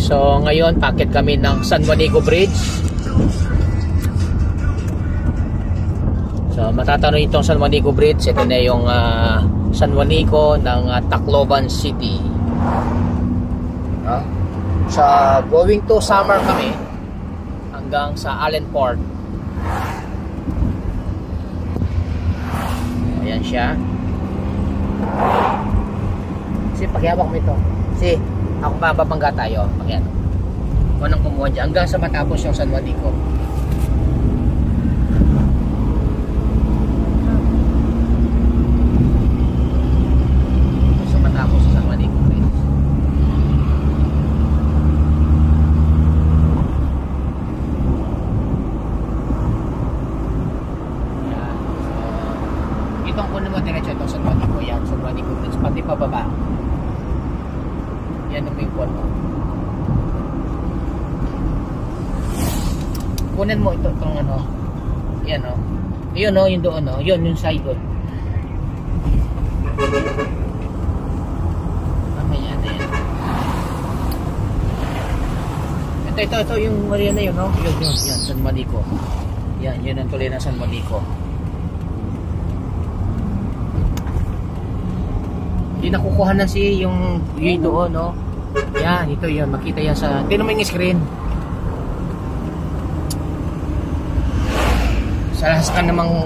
So ngayon packet kami ng San Juanico Bridge. So matatanong itong San Juanico Bridge, ito na yung San Juanico ng Tacloban City. So going to Samar kami hanggang sa Allenport. Ayan siya. Kasi paghihawak mo ito. Kasi ako mababangga tayo. Ayan. Kung anong kumuha dyan hanggang sa matapos yung San Juanico. Itong kunin mo diretso itong San Juanico, yan, San Juanico Bridge, pati pababa. Yan ang may kuwan mo. Kunin mo itong ano, yan o. Yun o, yung doon o, yun, yung side doon. Mamaya na yan. Ito, yung Maria na yun o. Yun, yan, San Juanico. Yan, yun ang tuloy ng San Juanico. Hindi nakukuha na yung doon, no? Yan, ito yun. Makita yan sa... Tingnan mo yung screen. Sa lahas ka namang